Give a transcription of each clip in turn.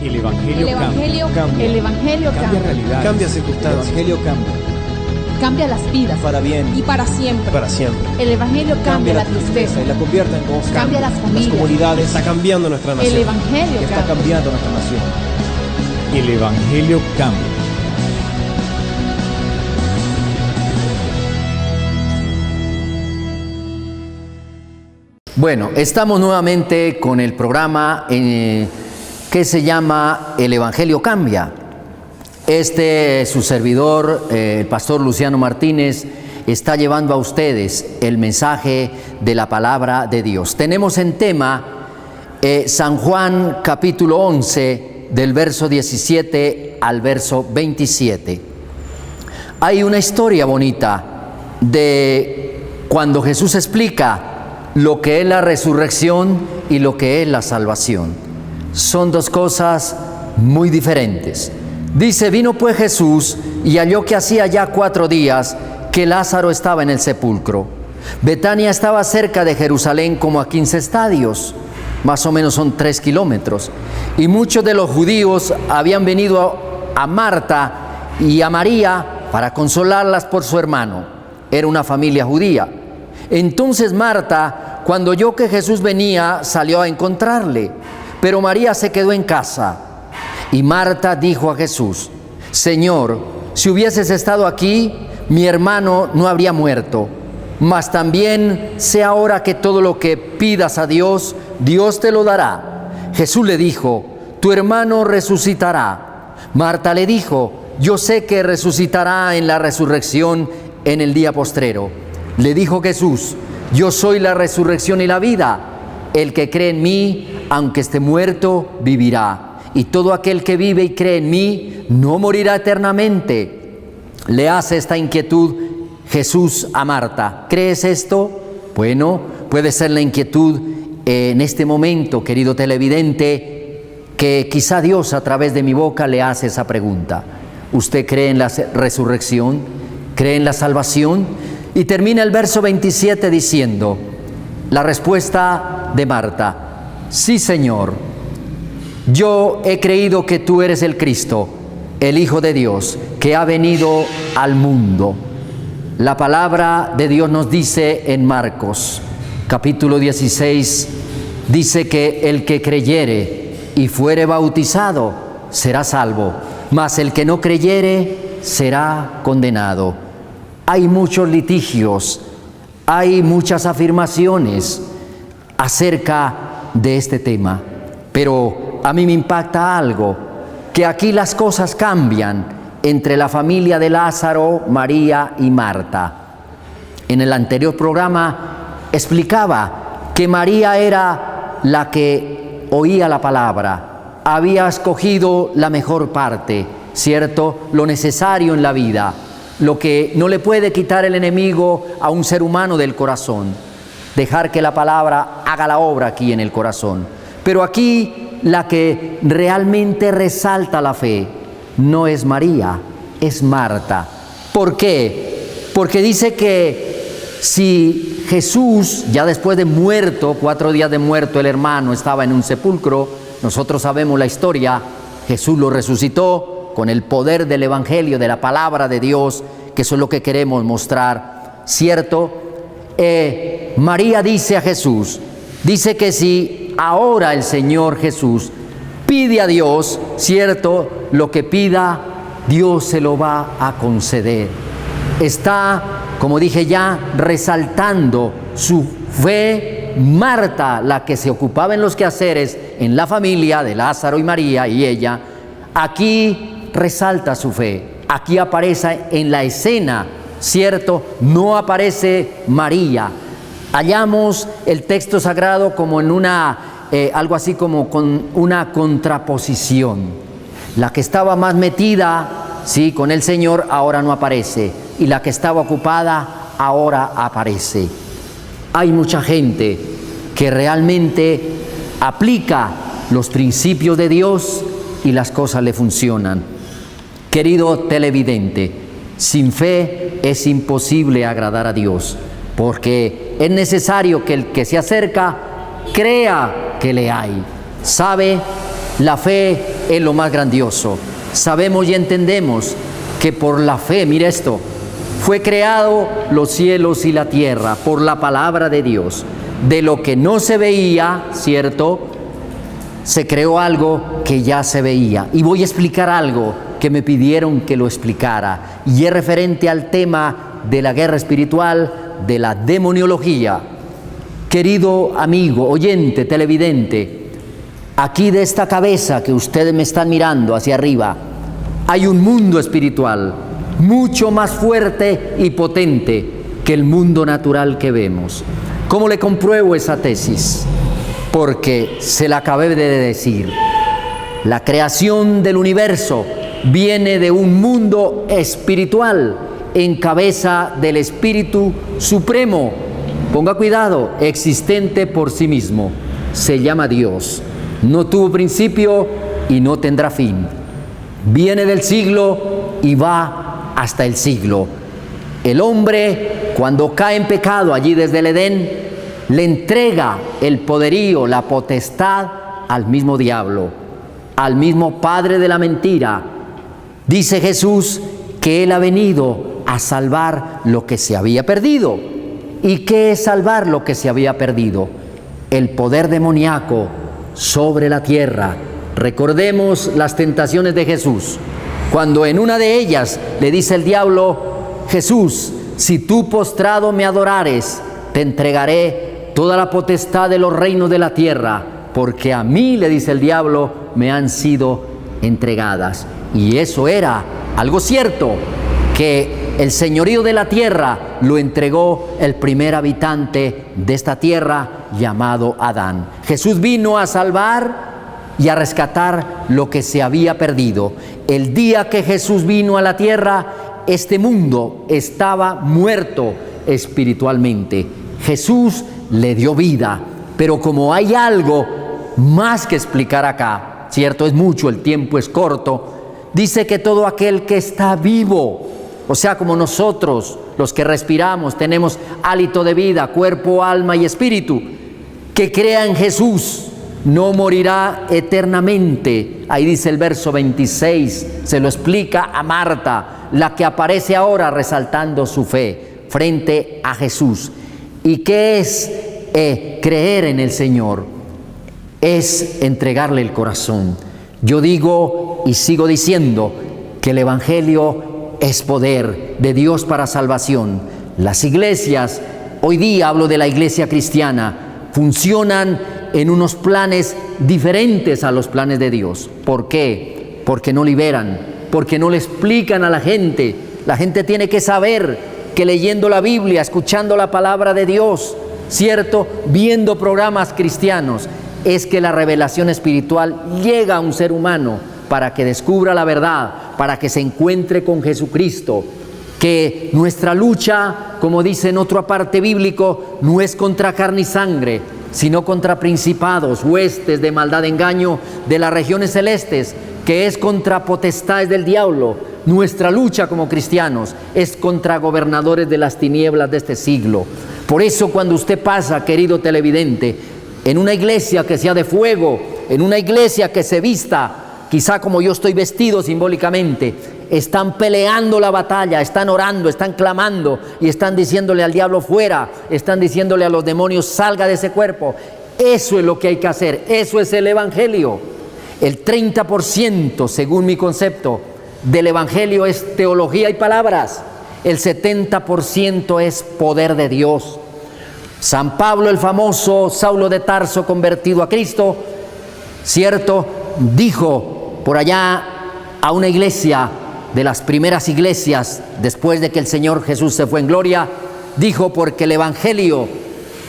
El Evangelio cambia. El Evangelio Cambia realidades. Cambia El circunstancias. Evangelio cambia. cambia las vidas Para bien. y para siempre. Para siempre. El Evangelio cambia la tristeza, y la convierte en gozo. cambia las Las familias. comunidades. Está cambiando nuestra El nación. Evangelio Está cambia. cambiando nuestra nación. El Evangelio cambia. Bueno, estamos nuevamente con el programa que se llama El Evangelio Cambia. Su servidor, el pastor Luciano Martínez, está llevando a ustedes el mensaje de la palabra de Dios. Tenemos en tema San Juan capítulo 11, del verso 17 al verso 27. Hay una historia bonita de cuando Jesús explica lo que es la resurrección y lo que es la salvación. Son dos cosas muy diferentes. Dice: vino pues Jesús y halló que hacía ya 4 días que Lázaro estaba en el sepulcro. Betania estaba cerca de Jerusalén como a 15 estadios, más o menos son 3 kilómetros. Y muchos de los judíos habían venido a Marta y a María para consolarlas por su hermano. Era una familia judía. Entonces Marta, cuando oyó que Jesús venía, salió a encontrarle, pero María se quedó en casa. Y Marta dijo a Jesús: Señor, si hubieses estado aquí, mi hermano no habría muerto. Mas también sé ahora que todo lo que pidas a Dios, Dios te lo dará. Jesús le dijo: tu hermano resucitará. Marta le dijo: yo sé que resucitará en la resurrección en el día postrero. Le dijo Jesús: yo soy la resurrección y la vida. El que cree en mí, aunque esté muerto, vivirá. Y todo aquel que vive y cree en mí, no morirá eternamente. Le hace esta inquietud Jesús a Marta: ¿crees esto? Bueno, puede ser la inquietud en este momento, querido televidente, que quizá Dios a través de mi boca le hace esa pregunta. ¿Usted cree en la resurrección? ¿Cree en la salvación? Y termina el verso 27 diciendo, la respuesta de Marta: sí, Señor, yo he creído que tú eres el Cristo, el Hijo de Dios, que ha venido al mundo. La palabra de Dios nos dice en Marcos, capítulo 16, dice que el que creyere y fuere bautizado será salvo, mas el que no creyere será condenado. Hay muchos litigios, hay muchas afirmaciones acerca de este tema, pero a mí me impacta algo, que aquí las cosas cambian entre la familia de Lázaro, María y Marta. En el anterior programa explicaba que María era la que oía la palabra, había escogido la mejor parte, ¿cierto? Lo necesario en la vida, lo que no le puede quitar el enemigo a un ser humano del corazón, dejar que la palabra haga la obra aquí en el corazón. Pero aquí la que realmente resalta la fe no es María, es Marta. ¿Por qué? Porque dice que si Jesús, ya después de muerto, 4 días de muerto, el hermano estaba en un sepulcro, nosotros sabemos la historia, Jesús lo resucitó con el poder del Evangelio, de la palabra de Dios, que eso es lo que queremos mostrar, ¿cierto? María dice a Jesús, dice que si ahora el Señor Jesús pide a Dios, ¿cierto? Lo que pida, Dios se lo va a conceder. Está, como dije ya, resaltando su fe Marta, la que se ocupaba en los quehaceres en la familia de Lázaro y María y ella. Aquí resalta su fe, aquí aparece en la escena, ¿cierto? No aparece María. Hallamos el texto sagrado como en algo así como con una contraposición. La que estaba más metida, sí, con el Señor, ahora no aparece, y la que estaba ocupada, ahora aparece. Hay mucha gente que realmente aplica los principios de Dios y las cosas le funcionan. Querido televidente, sin fe es imposible agradar a Dios, porque es necesario que el que se acerca crea que le hay. ¿Sabe? La fe es lo más grandioso. Sabemos y entendemos que por la fe, mire esto, fue creado los cielos y la tierra por la palabra de Dios. De lo que no se veía, ¿cierto?, se creó algo que ya se veía. Y voy a explicar algo que me pidieron que lo explicara, y es referente al tema de la guerra espiritual, de la demoniología. Querido amigo, oyente, televidente, aquí de esta cabeza que ustedes me están mirando hacia arriba, hay un mundo espiritual mucho más fuerte y potente que el mundo natural que vemos. ¿Cómo le compruebo esa tesis? Porque se la acabé de decir. La creación del universo viene de un mundo espiritual en cabeza del Espíritu Supremo. Ponga cuidado, existente por sí mismo. Se llama Dios. No tuvo principio y no tendrá fin. Viene del siglo y va hasta el siglo. El hombre, cuando cae en pecado allí desde el Edén, le entrega el poderío, la potestad al mismo diablo, al mismo padre de la mentira. Dice Jesús que Él ha venido a salvar lo que se había perdido. ¿Y qué es salvar lo que se había perdido? El poder demoníaco sobre la tierra. Recordemos las tentaciones de Jesús. Cuando en una de ellas le dice el diablo: Jesús, si tú postrado me adorares, te entregaré toda la potestad de los reinos de la tierra, porque a mí, le dice el diablo, me han sido entregadas. Y eso era algo cierto, que el señorío de la tierra lo entregó el primer habitante de esta tierra, llamado Adán. Jesús vino a salvar y a rescatar lo que se había perdido. El día que Jesús vino a la tierra, este mundo estaba muerto espiritualmente. Jesús le dio vida, pero como hay algo más que explicar acá, cierto, es mucho, el tiempo es corto, dice que todo aquel que está vivo, o sea, como nosotros, los que respiramos, tenemos hálito de vida, cuerpo, alma y espíritu, que crea en Jesús, no morirá eternamente. Ahí dice el verso 26, se lo explica a Marta, la que aparece ahora resaltando su fe frente a Jesús. ¿Y qué es creer en el Señor? Es entregarle el corazón. Yo digo y sigo diciendo que el Evangelio es poder de Dios para salvación. Las iglesias, hoy día hablo de la iglesia cristiana, funcionan en unos planes diferentes a los planes de Dios. ¿Por qué? Porque no liberan, porque no le explican a la gente. La gente tiene que saber que leyendo la Biblia, escuchando la palabra de Dios, ¿cierto?, viendo programas cristianos, es que la revelación espiritual llega a un ser humano para que descubra la verdad, para que se encuentre con Jesucristo. Que nuestra lucha, como dice en otro aparte bíblico, no es contra carne y sangre, sino contra principados, huestes de maldad, engaño de las regiones celestes, que es contra potestades del diablo. Nuestra lucha como cristianos es contra gobernadores de las tinieblas de este siglo. Por eso cuando usted pasa, querido televidente, en una iglesia que sea de fuego, en una iglesia que se vista, quizá como yo estoy vestido simbólicamente, están peleando la batalla, están orando, están clamando y están diciéndole al diablo fuera, están diciéndole a los demonios salga de ese cuerpo. Eso es lo que hay que hacer, eso es el Evangelio. El 30%, según mi concepto, del Evangelio es teología y palabras. El 70% es poder de Dios. San Pablo, el famoso Saulo de Tarso convertido a Cristo, cierto, dijo por allá a una iglesia, de las primeras iglesias después de que el Señor Jesús se fue en gloria, dijo: porque el Evangelio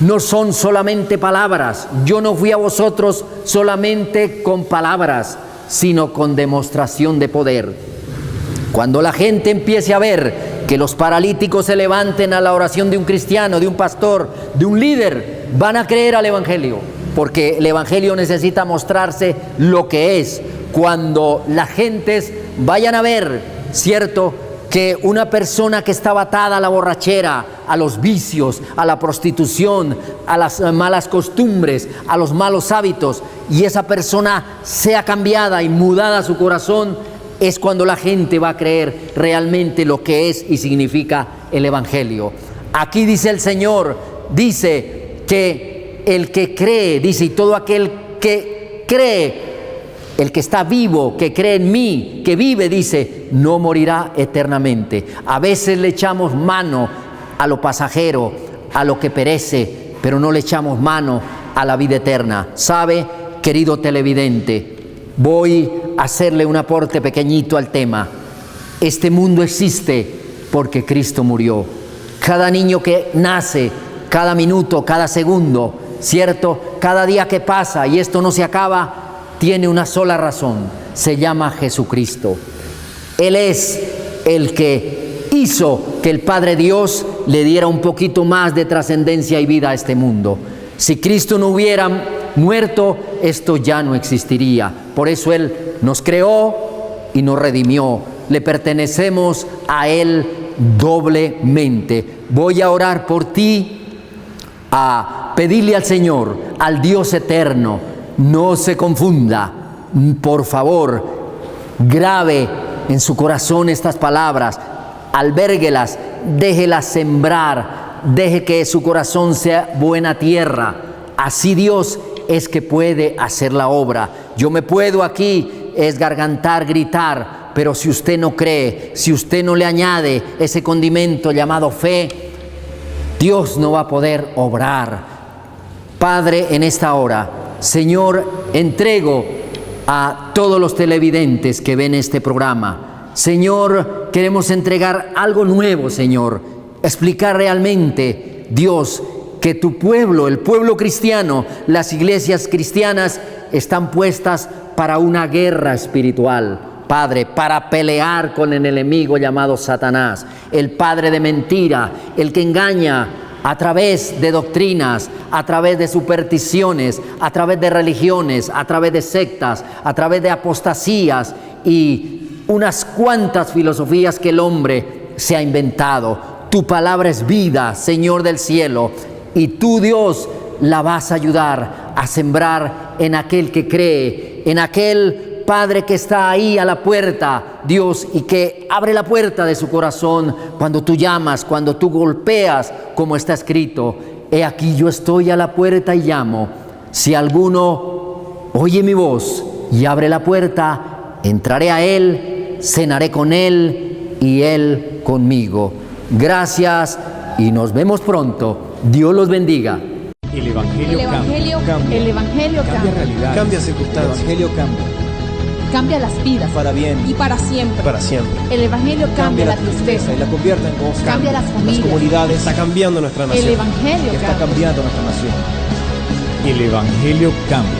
no son solamente palabras, yo no fui a vosotros solamente con palabras, sino con demostración de poder. Cuando la gente empiece a ver que los paralíticos se levanten a la oración de un cristiano, de un pastor, de un líder, van a creer al Evangelio, porque el Evangelio necesita mostrarse lo que es. Cuando las gentes vayan a ver, cierto, que una persona que estaba atada a la borrachera, a los vicios, a la prostitución, a las malas costumbres, a los malos hábitos, y esa persona sea cambiada y mudada su corazón, es cuando la gente va a creer realmente lo que es y significa el Evangelio. Aquí dice el Señor, dice que el que cree, dice, y todo aquel que cree, el que está vivo, que cree en mí, que vive, dice, no morirá eternamente. A veces le echamos mano a lo pasajero, a lo que perece, pero no le echamos mano a la vida eterna. ¿Sabe, querido televidente? Voy a hacerle un aporte pequeñito al tema. Este mundo existe porque Cristo murió. Cada niño que nace, cada minuto, cada segundo, ¿cierto? Cada día que pasa y esto no se acaba, tiene una sola razón, se llama Jesucristo. Él es el que hizo que el Padre Dios le diera un poquito más de trascendencia y vida a este mundo. Si Cristo no hubiera muerto, esto ya no existiría. Por eso Él nos creó y nos redimió. Le pertenecemos a Él doblemente. Voy a orar por ti, a pedirle al Señor, al Dios eterno, no se confunda. Por favor, grabe en su corazón estas palabras, albérguelas, déjelas sembrar, deje que su corazón sea buena tierra. Así Dios es que puede hacer la obra. Yo me puedo aquí esgargantar, gritar, pero si usted no cree, si usted no le añade ese condimento llamado fe, Dios no va a poder obrar. Padre, en esta hora, Señor, entrego a todos los televidentes que ven este programa. Señor, queremos entregar algo nuevo, Señor. Explicar realmente, Dios, que tu pueblo, el pueblo cristiano, las iglesias cristianas están puestas para una guerra espiritual, Padre, para pelear con el enemigo llamado Satanás, el padre de mentira, el que engaña a través de doctrinas, a través de supersticiones, a través de religiones, a través de sectas, a través de apostasías y unas cuantas filosofías que el hombre se ha inventado. Tu palabra es vida, Señor del cielo, y tú, Dios, la vas a ayudar a sembrar en aquel que cree, en aquel Padre que está ahí a la puerta, Dios, y que abre la puerta de su corazón cuando tú llamas, cuando tú golpeas, como está escrito: he aquí yo estoy a la puerta y llamo. Si alguno oye mi voz y abre la puerta, entraré a él, cenaré con él y él conmigo. Gracias y nos vemos pronto. Dios los bendiga. El Evangelio cambia. El Evangelio Cambia cambia. realidades. Cambia circunstancias. El Evangelio cambia. Cambia las vidas. Para bien Y para siempre. para siempre. El Evangelio cambia la tristeza. y la convierte en gozo. Cambia las Las familias. comunidades. Está cambiando nuestra nación. El Evangelio Está cambia. cambiando nuestra nación. El Evangelio cambia.